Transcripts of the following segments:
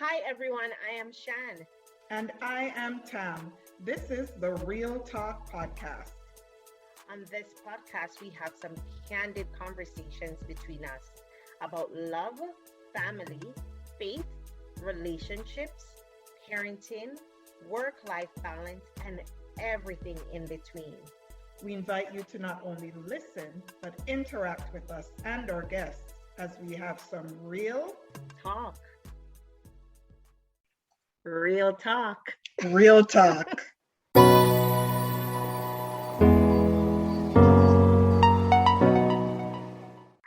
Hi everyone, I am Shan. And I am Tam. This is the Real Talk Podcast. On this podcast, we have some candid conversations between us about love, family, faith, relationships, parenting, work-life balance, and everything in between. We invite you to not only listen, but interact with us and our guests as we have some real talk. Real talk. Real talk.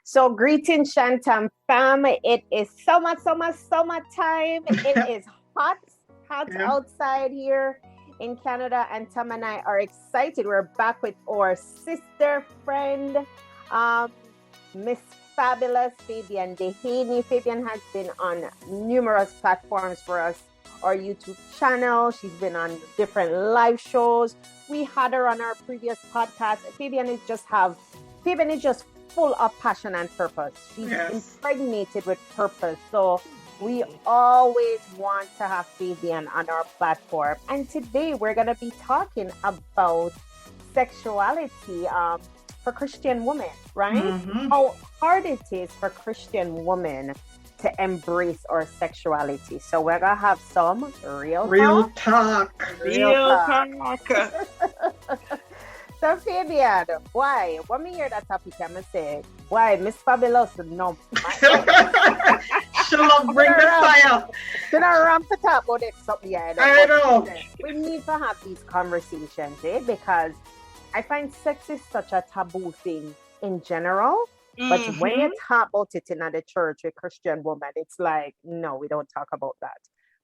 So greetings, Shan and Tam fam. It is summertime. It is hot outside here in Canada, and Tam and I are excited. We're back with our sister friend, Ms Fabulous Fabian Dehaney. Fabian has been on numerous platforms for us. Our YouTube channel. She's been on different live shows. We had her on our previous podcast. Fabian is just full of passion and purpose. She's impregnated with purpose. So we always want to have Fabian on our platform. And today we're going to be talking about sexuality for Christian women, right? Mm-hmm. How hard it is for Christian women to embrace our sexuality. So we're gonna have some real talk. So Fabian, why? When me hear that topic, I'm gonna say, why Ms Fabulous? No. She'll bring the fire. Should I ramp it up about it? Something I know. We need to have these conversations, because I find sex is such a taboo thing in general. But when you talk about it in the church with Christian women, it's like, no, we don't talk about that.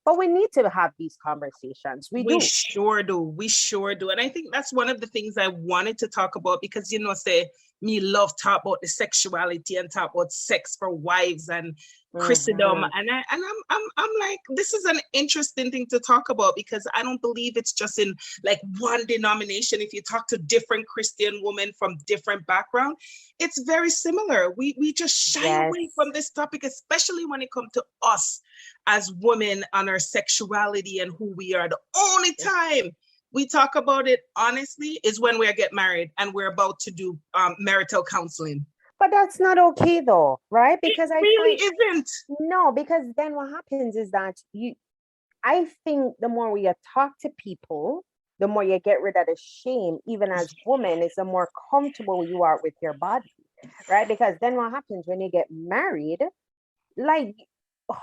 But we need to have these conversations. We sure do. And I think that's one of the things I wanted to talk about because, me love talk about the sexuality and talk about sex for wives and Christendom. And I'm like, this is an interesting thing to talk about because I don't believe it's just in like one denomination. If you talk to different Christian women from different background, it's very similar. We just shy away from this topic, especially when it comes to us as women on our sexuality and who we are. The only time we talk about it honestly is when we get married and we're about to do marital counseling. But that's not okay though, right? Because isn't. No, because then what happens is that I think the more we talk to people, the more you get rid of the shame, even as women, is the more comfortable you are with your body, right? Because then what happens when you get married, like,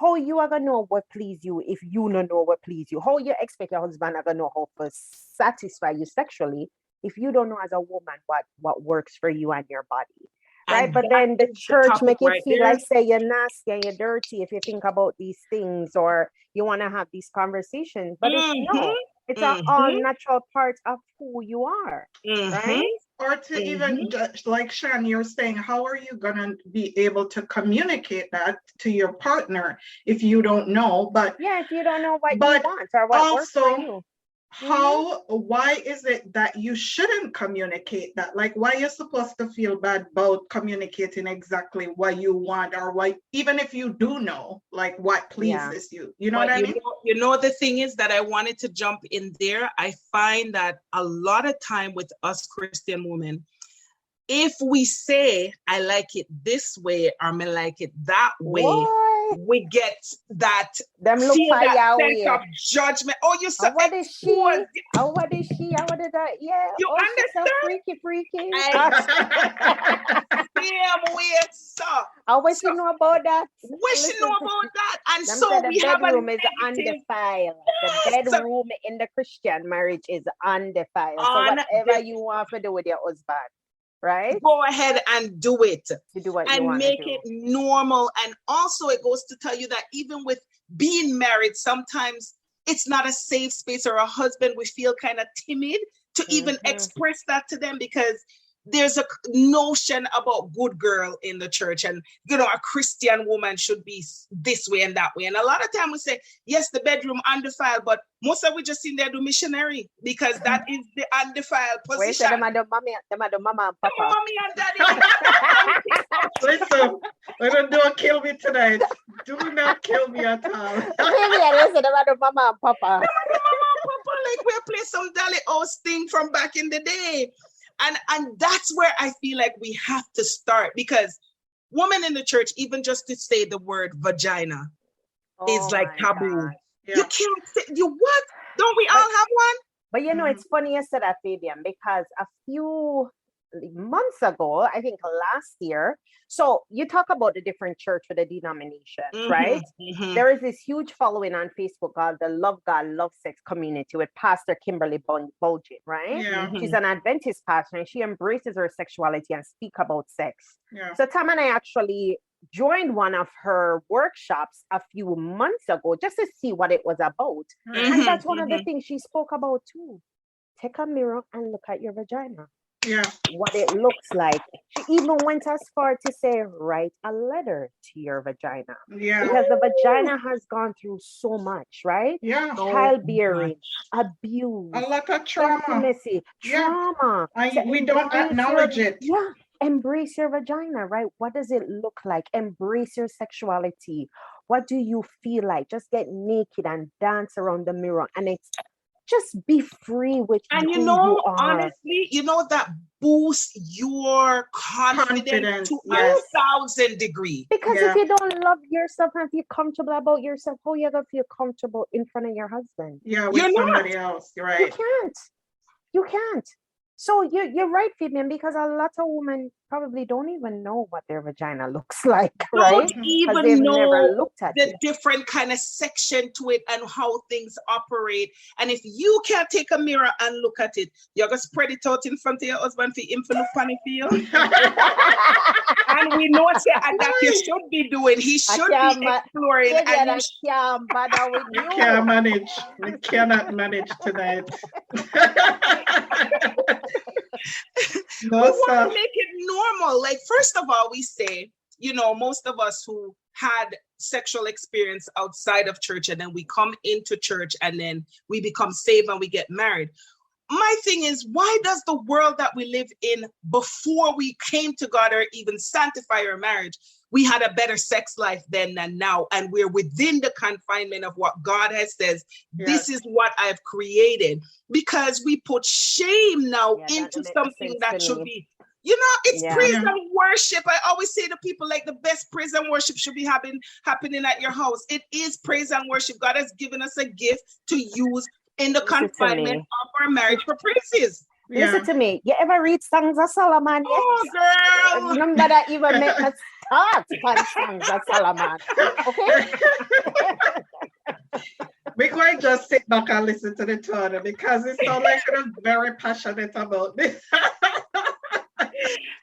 how you are gonna know what please you if you don't know what please you? How you expect your husband are gonna know how to satisfy you sexually if you don't know as a woman what works for you and your body, right? But then the church make it feel like say you're nasty and you're dirty if you think about these things or you want to have these conversations. But it's an all natural part of who you are, right? Or to even just like Shan, you're saying, how are you going to be able to communicate that to your partner if you don't know? But if you don't know what you want or what works for you. Why is it that you shouldn't communicate that? Like, why you're supposed to feel bad about communicating exactly what you want or why, even if you do know, like what pleases you, you know what I mean? The thing is that I wanted to jump in there. I find that a lot of time with us Christian women, if we say, I like it this way, or I like it that way, we get that sense of judgment. Oh, you said, what is she? What is that? Yeah. You understand? So freaky. Damn weird stuff. I wish you know about that. Wish you know about that. And so we have the bedroom is undefiled. The bedroom in the Christian marriage is undefiled. So whatever you want to do with your husband, right? Go ahead and do it. You do what and you want make to do. It normal. And also it goes to tell you that even with being married, sometimes it's not a safe space, or a husband, we feel kind of timid to even express that to them because there's a notion about good girl in the church, and a Christian woman should be this way and that way. And a lot of time we say, yes, the bedroom undefiled, but most of we just in there do missionary, because that is the undefiled position. Wait, so them are the mama and papa. Mommy and daddy. Listen, don't kill me tonight. Do not kill me at all. Them are the mama and papa. Like we play some Dolly House thing from back in the day. And that's where I feel like we have to start, because women in the church, even just to say the word vagina is like taboo. Yeah. You can't say, what? Don't we all have one? But it's funny you said that, Fabian, because a few months ago, I think last year, so you talk about the different church with the denomination, right? There is this huge following on Facebook called the Love God, Love Sex community with Pastor Kimberly Bulgin, right? Yeah. She's an Adventist pastor, and she embraces her sexuality and speak about sex. Yeah. So Tam and I actually joined one of her workshops a few months ago just to see what it was about. And that's one of the things she spoke about too. Take a mirror and look at your vagina. Yeah. What it looks like. She even went as far to say, write a letter to your vagina. Yeah. Because the vagina has gone through so much, right? Yeah. Childbearing, abuse, a lot of trauma. intimacy, trauma. We don't acknowledge it. Yeah. Embrace your vagina, right? What does it look like? Embrace your sexuality. What do you feel like? Just get naked and dance around the mirror. And it's just be free with and who you are. Honestly, that boosts your confidence to 1,000 degrees. Because if you don't love yourself and feel comfortable about yourself, how are you gonna feel comfortable in front of your husband? Yeah, with somebody else. You're right. You can't. So you're right, Fabian, because a lot of women probably don't even know what their vagina looks like, right? Don't even know the different kind of section to it and how things operate. And if you can't take a mirror and look at it, you're going to spread it out in front of your husband for him to look on it for you. And we know that you should be doing. He should be exploring. You can't manage. We cannot manage tonight. We want to make it normal. Like, first of all, we say, most of us who had sexual experience outside of church, and then we come into church and then we become saved and we get married. My thing is, why does the world that we live in before we came to God or even sanctify our marriage, we had a better sex life then than now, and we're within the confinement of what God has says. Yes. This is what I've created, because we put shame now into something that should be, it's praise and worship. I always say to people, like, the best praise and worship should be happening at your house. It is praise and worship. God has given us a gift to use in the confinement of our marriage for praises. Listen to me. You ever read Songs of Solomon? Oh, girl! Remember that even make us start on Songs of Solomon. Okay? We might just sit back and listen to the tone, because it sounds like I'm very passionate about this.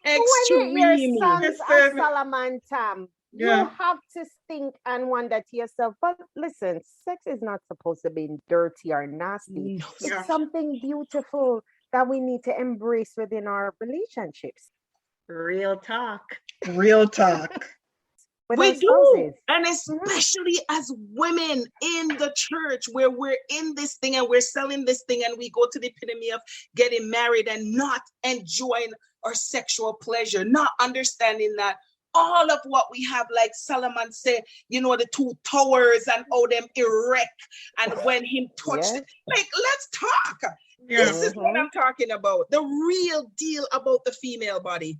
Extremely. When you hear Songs of Solomon, Tam, you have to think and wonder to yourself, but listen, sex is not supposed to be dirty or nasty. It's something beautiful that we need to embrace within our relationships. Real talk. We do. And especially as women in the church, where we're in this thing and we're selling this thing, and we go to the epitome of getting married and not enjoying our sexual pleasure, not understanding that all of what we have, like Solomon said, the two towers and all them erect, and when him touched it, like, let's talk. Yeah. This is what I'm talking about. The real deal about the female body.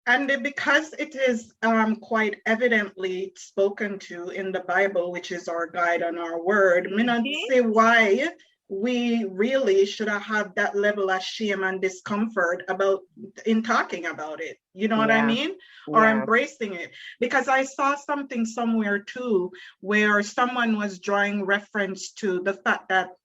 And because it is quite evidently spoken to in the Bible, which is our guide and our word, I not say why we really should have had that level of shame and discomfort in talking about it. You know what I mean? Or embracing it. Because I saw something somewhere too, where someone was drawing reference to the fact that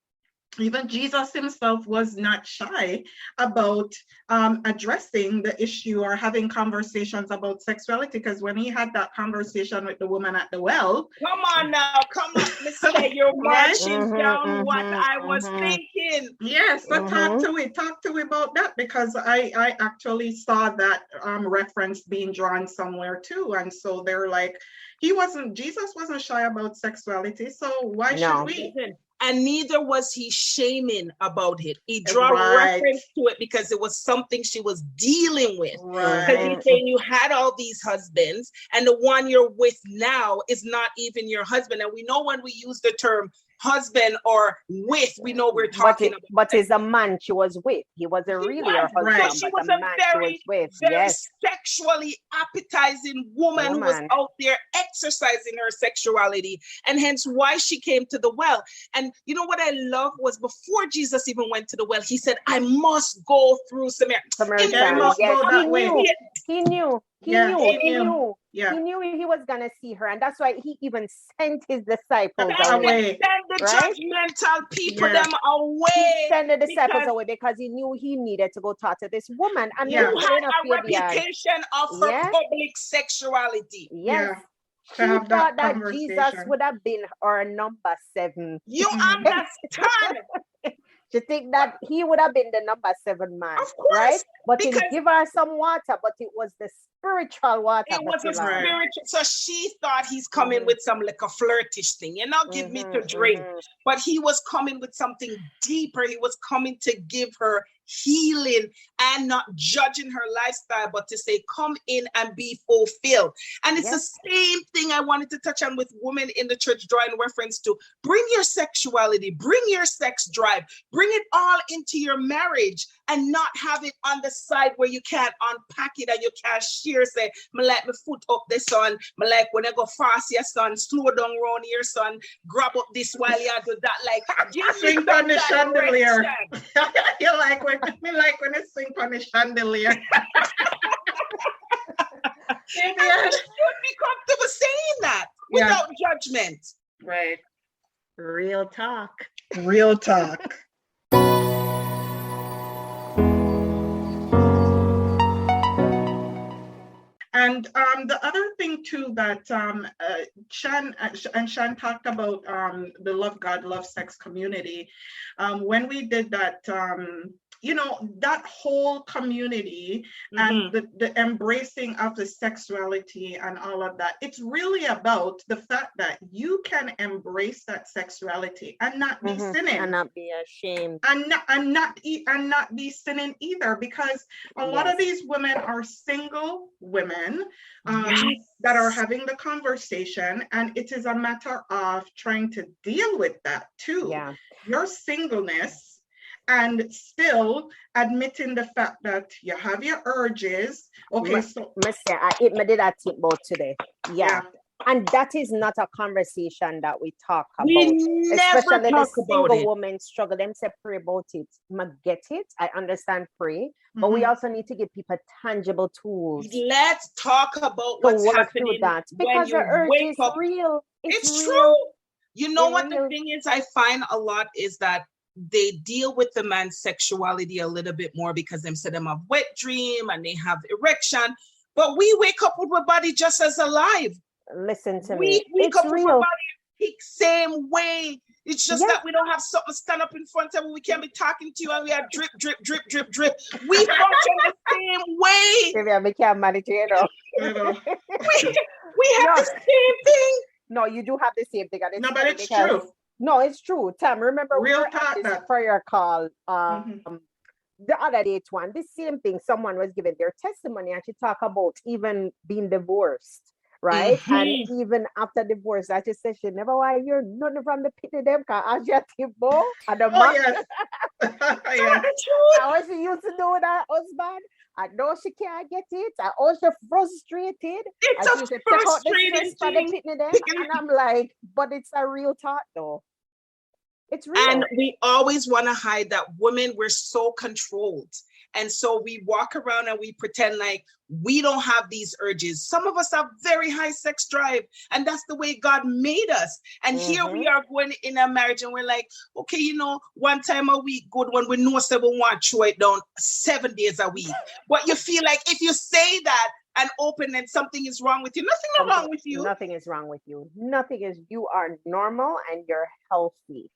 Even Jesus himself was not shy about addressing the issue or having conversations about sexuality, because when he had that conversation with the woman at the well. Come on now, come on, Mr. You're marching down what I was thinking. Yes, so talk to me about that, because I actually saw that reference being drawn somewhere too. And so they're like, Jesus wasn't shy about sexuality, so why should we? And neither was he shaming about it. He drew reference to it because it was something she was dealing with. Because he's saying you had all these husbands, and the one you're with now is not even your husband. And we know when we use the term husband or with, we know we're talking about. But it's a man she was with. He wasn't really her husband, but she was a very sexually appetizing woman who was out there exercising her sexuality, and hence why she came to the well. And you know what I love was before Jesus even went to the well, he said, I must go through Samaria. He knew. He knew he was gonna see her, and that's why he even sent his disciples away. Send the judgmental people them away. He sent the disciples away because he knew he needed to go talk to this woman. And you had a reputation of her public sexuality. Yes. She thought that Jesus would have been our number 7. You understand? She think that he would have been the number 7 man, of course, right? But he give her some water, but it was the spiritual water. It was a spiritual. So she thought he's coming with some like a flirtish thing, give me to drink. But he was coming with something deeper. He was coming to give her healing and not judging her lifestyle, but to say, come in and be fulfilled. And it's the same thing I wanted to touch on with women in the church, drawing reference to bring your sexuality, bring your sex drive, bring it all into your marriage, and not have it on the side where you can't unpack it and you can't share. Say, me like my foot up the son, me like when I go fast, your son, slow down around here, son, grab up this while you do that, like swing on the chandelier. You like when I swing on the chandelier. You should be comfortable saying that without judgment. Right. Real talk. Real talk. And the other thing too that Shan talked about the Love God, Love Sex community. When we did that, that whole community and the embracing of the sexuality and all of that, it's really about the fact that you can embrace that sexuality and not be sinning, and not be ashamed, and not be sinning either, because a lot of these women are single women that are having the conversation, and it is a matter of trying to deal with that too. Your singleness, and still admitting the fact that you have your urges. Okay, so I did that think about today. And that is not a conversation that we talk about. We never especially talk the about single it. women struggle. Them say pray about it. I get it. I understand pray. But we also need to give people tangible tools. Let's talk about what's happening that, because the urge is real. It's true. You know what the thing is, I find a lot is that they deal with the man's sexuality a little bit more because them say them have wet dream and they have erection, but we wake up with our body just as alive. Listen to me. We wake up with our body the same way. It's just that we don't have something stand up in front of us. We can't be talking to you and we have drip, drip, drip, drip, drip. We function the same way. We can't manage it. We have the same thing. No, you do have the same thing. No, but it's true. No, it's true. Tam, remember real we were at this prayer call the other day, Twan, the same thing. Someone was giving their testimony and she talked about even being divorced, right? And even after divorce, I just said she never want to hear nothing from the pit of them because as your table and the how she used to do with her husband. I know she can't get it. I also frustrated. It's a frustrating thing. And I'm like, but it's a real thought though. It's real. And we always want to hide that women, we're so controlled. And so we walk around and we pretend like we don't have these urges. Some of us have very high sex drive, and that's the way God made us. And here we are going in a marriage and we're like, okay, you know, one time a week, good one. We know 7 1 throw it down 7 days a week. But you feel like if you say that and open, then something is wrong with you. Nothing is wrong with you. Nothing is wrong with you. Nothing is, you are normal and you're healthy.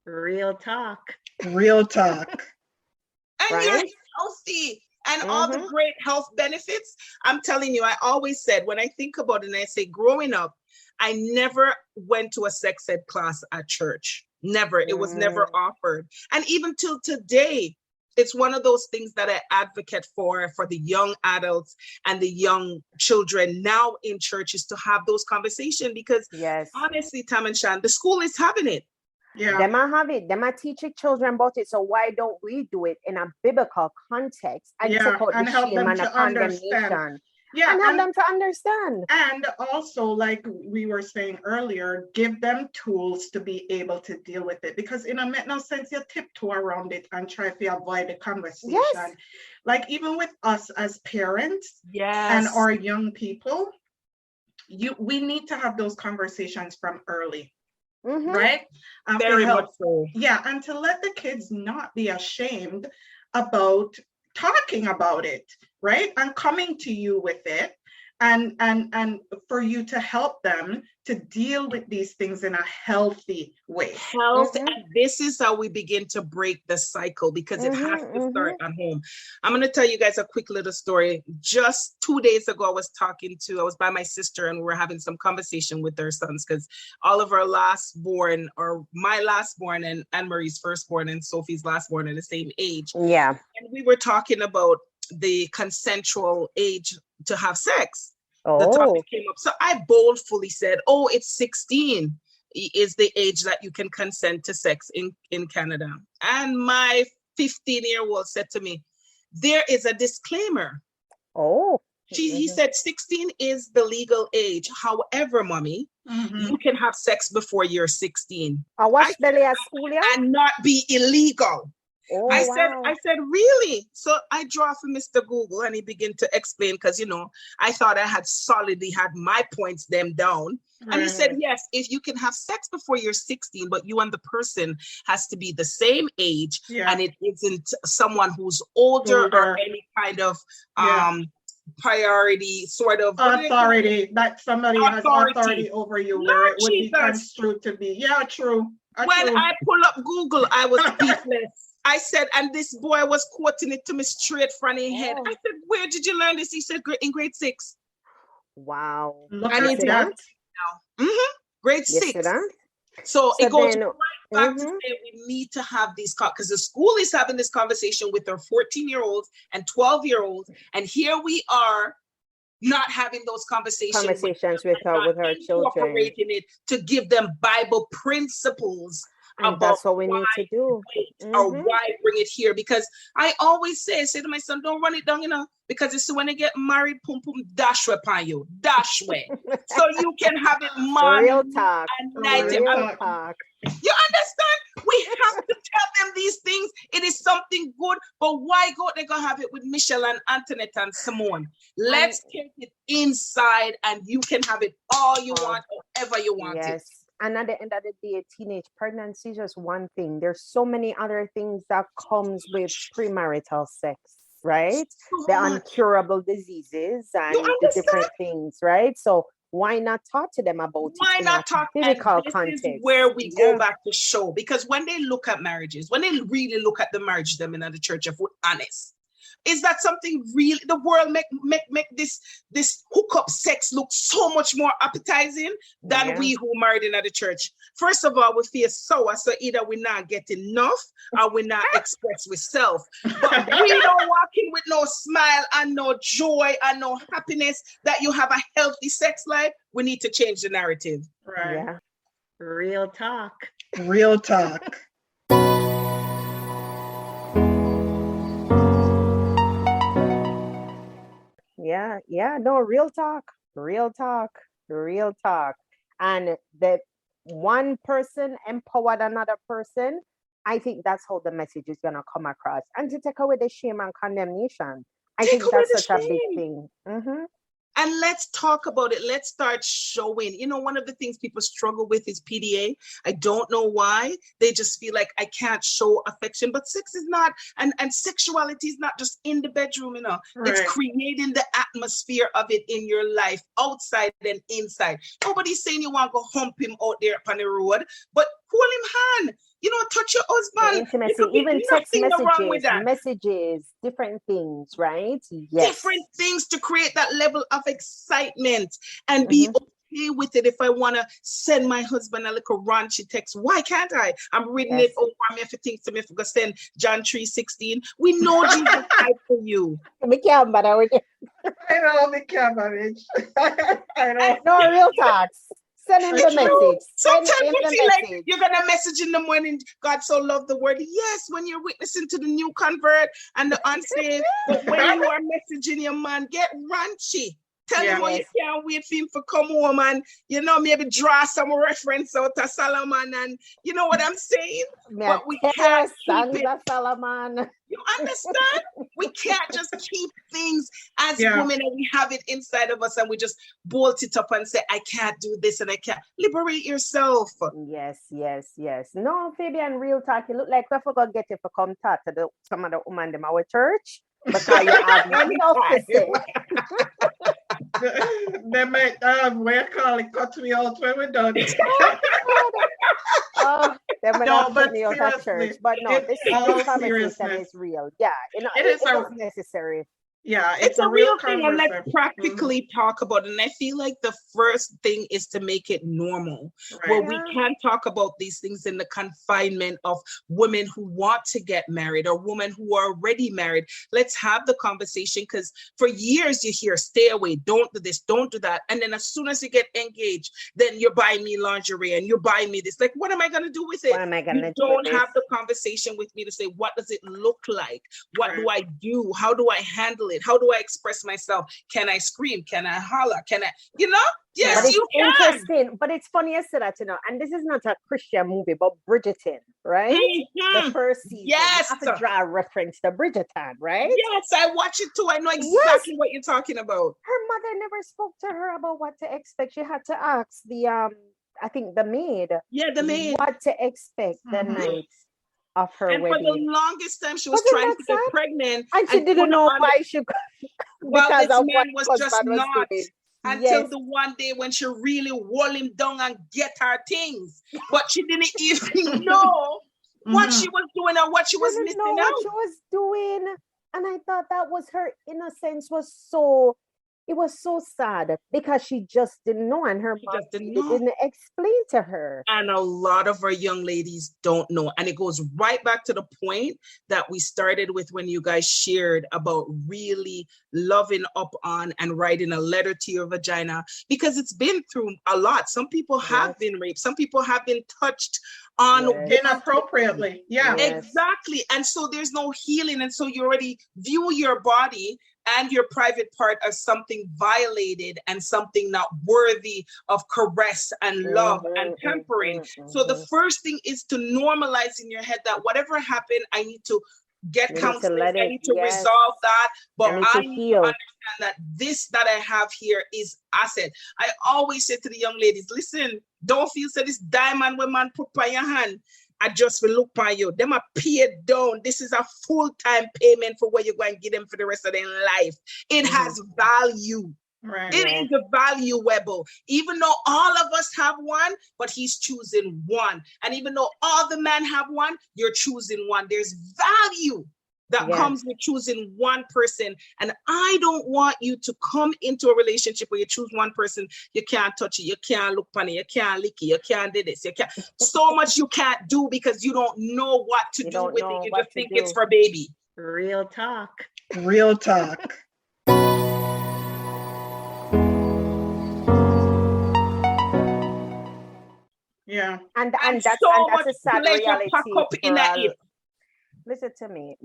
Real talk. Real talk. And you're healthy and all the great health benefits. I'm telling you, I always said, when I think about it and I say growing up, I never went to a sex ed class at church. Never. It was never offered. And even till today, it's one of those things that I advocate for the young adults and the young children now in churches to have those conversations, because honestly, Tam and Shan, the school is having it. Yeah. They might have it. They might teach children about it. So why don't we do it in a biblical context and take out the shame and the condemnation? Yeah, and have them to understand. And also, like we were saying earlier, give them tools to be able to deal with it. Because it make no sense you tiptoe around it and try to avoid the conversation. Yes. Like even with us as parents and our young people, we need to have those conversations from early. Right? Very much so. Yeah, and to let the kids not be ashamed about talking about it, right? And coming to you with it, and for you to help them to deal with these things in a healthy way. And this is how we begin to break the cycle, because it has to start at home. I'm going to tell you guys a quick little story. Just 2 days ago, I was by my sister and we were having some conversation with their sons, because all of our lastborn, or my lastborn and Anne-Marie's firstborn and Sophie's lastborn are the same age. Yeah. And we were talking about the consensual age to have sex. The topic came up. So I boldly said, it's 16 is the age that you can consent to sex in Canada. And my 15-year-old said to me, there is a disclaimer. He said 16 is the legal age. However, mommy, you can have sex before you're 16. And not be illegal. I said, really? So I draw for Mr. Google and he began to explain, because, you know, I thought I had solidly had my points them down. And he said, yes, if you can have sex before you're 16, but you and the person has to be the same age, and it isn't someone who's older or any kind of priority sort of authority, that somebody has authority over you, where it would be construed to be. Yeah, true. When I pull up Google, I was speechless. I said, and this boy was quoting it to me straight from his head. I said, where did you learn this? He said, in grade 6. Wow. Look at that. Grade 6. So it goes right back to say we need to have these, because the school is having this conversation with their 14-year-olds and 12-year-olds. And here we are not having those conversations with our children. Incorporating it to give them Bible principles. And that's what we need to do. Or why bring it here? Because I always say to my son, don't run it down, you know, because it's when they get married, pum dash way upon you, dash way. So you can have it morning real talk. And night. Real talk. You understand? We have to tell them these things. It is something good, but why go? They're gonna have it with Michelle and Antoinette and Simone. Let's take it inside, and you can have it all you want, however you want it. And at the end of the day, teenage pregnancy is just one thing. There's so many other things that comes with premarital sex, right? The uncurable diseases and the different things, right? So why not talk to them about it? Why not talk? Biblical context. This is where we go back to show, because when they look at marriages, when they really look at the marriage them in the church, if we're honest, is that something really the world make this hookup sex look so much more appetizing than we who married in the church? First of all, we feel sour, so either we not get enough or we not express with self. But we don't walk in with no smile and no joy and no happiness that you have a healthy sex life. We need to change the narrative. Right. Yeah. Real talk. Real talk. No, real talk. And the one person empowered another person, I think that's how the message is gonna come across. And to take away the shame and condemnation. I think that's such a big thing. Mm-hmm. And let's talk about it. Let's start showing. You know, one of the things people struggle with is PDA. I don't know why. They just feel like I can't show affection. But sex is not, and sexuality is not just in the bedroom, you know. Right. It's creating the atmosphere of it in your life, outside and inside. Nobody's saying you want to go hump him out there upon the road, but hold him hand. You know, touch your husband. Intimacy, even text messages, different things, right? Yes. Different things to create that level of excitement and be okay with it. If I want to send my husband a little raunchy text, why can't I? I'm reading it over me if it thinks to me if I send John 3:16. We know Jesus died for you. I know, we can't manage. I know. No, real talks. Send him the message. Sometimes you feel like you're gonna message in the morning, God so loved the world. Yes, when you're witnessing to the new convert and the unsaved, but when you are messaging your man, get raunchy. Tell him how you can't wait for him to come home and, you know, maybe draw some reference out of Solomon, and you know what I'm saying? But we can't keep it. Solomon. You understand? We can't just keep things as women and we have it inside of us and we just bolt it up and say, I can't do this and I can't. Liberate yourself. Yes. No, Fabian, real talk. You look like we forgot get it for come talk to some of the women in our church. Because you have enough to say. They might cut me out when we're done. They might not put me out at church. But no, this conversation is real. Yeah, it is necessary. Yeah, it's a real thing, and let's practically talk about it. And I feel like the first thing is to make it normal, where we can talk about these things in the confinement of women who want to get married or women who are already married. Let's have the conversation, because for years you hear, stay away, don't do this, don't do that. And then as soon as you get engaged, then you're buying me lingerie and you're buying me this. Like, what am I going to do with it? What am I going to do? Don't have the conversation with me to say, what does it look like? What do I do? How do I handle it? How do I express myself? Can I scream? Can I holler? Can I, you know? Yes, but you can. Interesting, but it's funny as that, you know, and this is not a Christian movie, but Bridgerton, right? The first season. Yes. You have to draw a reference to Bridgerton, right? Yes, I watch it too. I know exactly what you're talking about. Her mother never spoke to her about what to expect. She had to ask the, I think the maid. Yeah, the maid. What to expect the night of her wedding. And for the longest time, she was trying to get pregnant. And she didn't know why she could. Well, this man was just not. Until the one day when she really wall him down and get her things. But she didn't even know what she was doing or what she was missing out. What she was doing. And I thought that was her innocence was so, it was so sad because she just didn't know, and her mom didn't explain to her. And a lot of our young ladies don't know. And it goes right back to the point that we started with when you guys shared about really loving up on and writing a letter to your vagina, because it's been through a lot. Some people have been raped. Some people have been touched on inappropriately. Yeah, exactly. And so there's no healing. And so you already view your body and your private part as something violated and something not worthy of caress and love and pampering. So the first thing is to normalize in your head that whatever happened, I need to get counseling, I need to resolve that, but I need to understand that this that I have here is asset. I always say to the young ladies, listen, don't feel so this diamond when man put by your hand, I just will look by you. Them are paid down. This is a full-time payment for what you're going to give them for the rest of their life. It has value. Right. It is valuable. Even though all of us have one, but he's choosing one. And even though all the men have one, you're choosing one. There's value that comes with choosing one person. And I don't want you to come into a relationship where you choose one person, you can't touch it, you can't look on it, you can't lick it, you can't do this, you can't. So much you can't do because you don't know what to do with it. You just think it's for baby. Real talk. Real talk. Yeah. And that's a sad reality. Listen to me.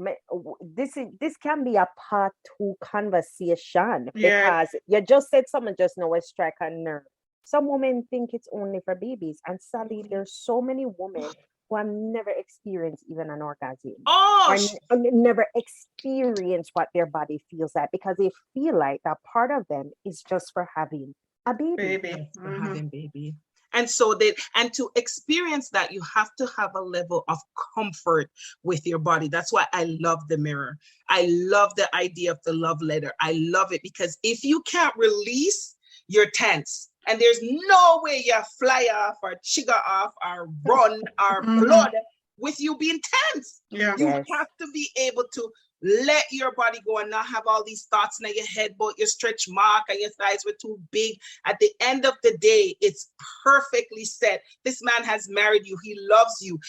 This can be a part 2 conversation because you just said someone just know a strike a nerve. Some women think it's only for babies, and sadly, there's so many women who have never experienced even an orgasm, Oh, or never experienced what their body feels like, because they feel like that part of them is just for having a baby. Baby. for having baby. And so and to experience that, you have to have a level of comfort with your body. That's why I love the mirror. I love the idea of the love letter. I love it because if you can't release, you're tense. And there's no way you fly off or chigga off or run or blood with you being tense. Yeah. You have to be able to let your body go and not have all these thoughts in your head about your stretch mark and your thighs were too big. At the end of the day, it's perfectly set. This man has married you. He loves you.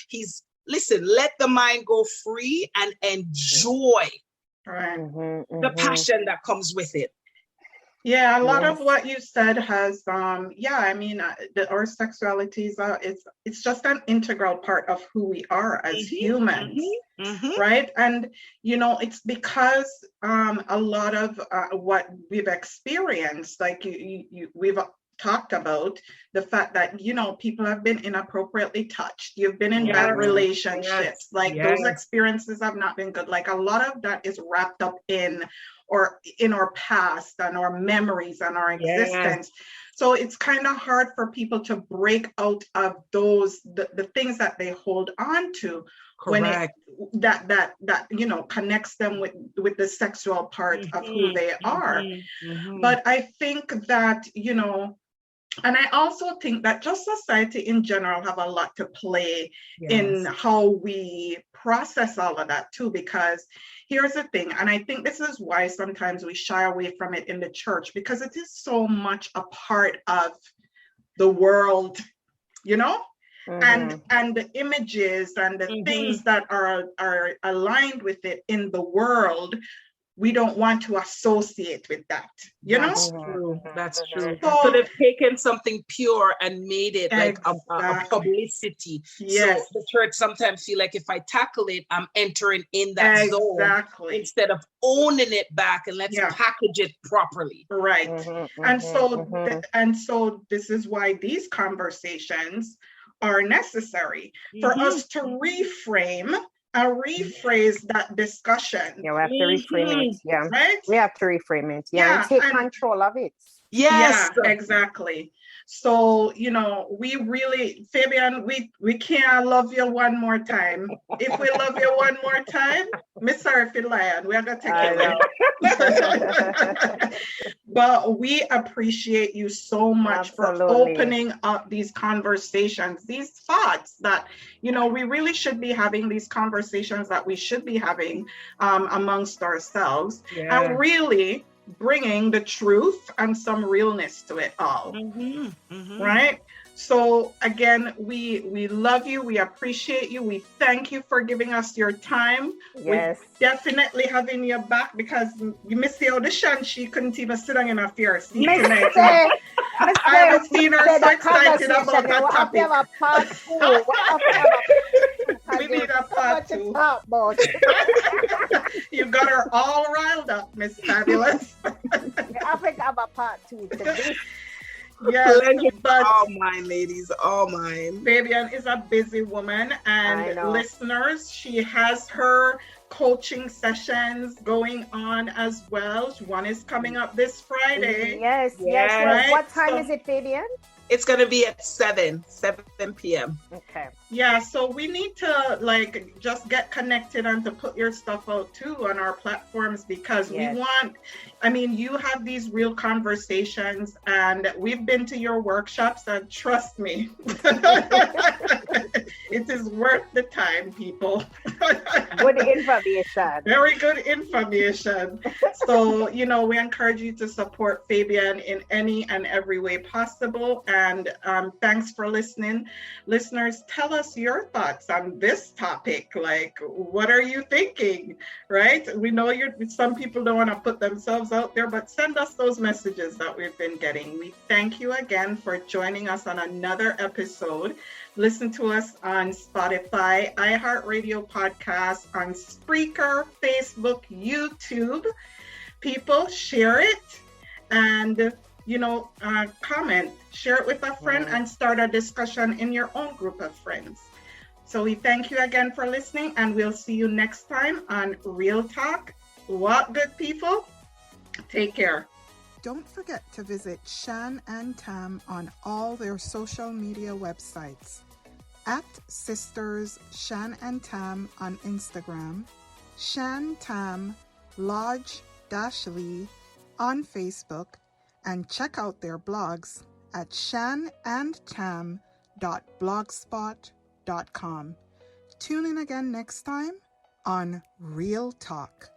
Listen, let the mind go free and enjoy the passion that comes with it. Yeah, a lot of what you said has, I mean, our sexuality is, it's just an integral part of who we are as humans, right? And, you know, it's because a lot of what we've experienced, like we've talked about the fact that, you know, people have been inappropriately touched. You've been in bad relationships. Those experiences have not been good. Like a lot of that is wrapped up in our past and our memories and our existence. So it's kind of hard for people to break out of those, the things that they hold on to. Correct. When that you know connects them with the sexual part of who they are. But I think that, you know, and I also think that just society in general have a lot to play in how we process all of that too, because here's the thing, and I think this is why sometimes we shy away from it in the church, because it is so much a part of the world, you know, and the images and the things that are aligned with it in the world. We don't want to associate with that, you know? True. That's true. So they've taken something pure and made it like a publicity. Yes. So the church sometimes feel like if I tackle it, I'm entering in that zone instead of owning it back and let's package it properly. Right. And so this is why these conversations are necessary for us to reframe and rephrase that discussion. Yeah, we have to reframe it. Yeah, right. We have to reframe it. Yeah, and take control of it. Yes, yeah, exactly. So, you know, we really, Fabian, we can't love you one more time. If we love you one more time, Miss Seraphy Lion, we are going to take it. But we appreciate you so much for opening up these conversations, these thoughts that, you know, we really should be having these conversations that we should be having amongst ourselves, and really bringing the truth and some realness to it all. Right? So again, we love you, we appreciate you, we thank you for giving us your time. Yes. We definitely having you back, because you missed the audition. She couldn't even sit down in a fear seat tonight. I haven't seen her so excited about that topic. We need a part two. You got her all riled up, Ms Fabulous. I think I have a part two to this. Yes, but all mine, ladies, all mine. Fabian is a busy woman, and listeners, she has her coaching sessions going on as well. One is coming up this Friday. Yes. Right? What time is it, Fabian? It's going to be at 7 p.m. Okay. Yeah, so we need to just get connected and to put your stuff out too on our platforms, because we want, I mean, you have these real conversations, and we've been to your workshops, and trust me, it is worth the time, people. Good information. Very good information. So, you know, we encourage you to support Fabian in any and every way possible. And thanks for listening. Listeners, tell us your thoughts on this topic. Like, what are you thinking, right? We know some people don't want to put themselves out there, but send us those messages that we've been getting. We thank you again for joining us on another episode. Listen to us on Spotify, iHeartRadio podcast, on Spreaker, Facebook, YouTube. People, share it. And comment, share it with a friend, and start a discussion in your own group of friends. So we thank you again for listening, and we'll see you next time on Real Talk. What good people? Take care. Don't forget to visit Shan and Tam on all their social media websites. At Sisters Shan and Tam on Instagram, Shan Tam Lodge-Lee on Facebook, and check out their blogs at shanandtam.blogspot.com. Tune in again next time on Real Talk.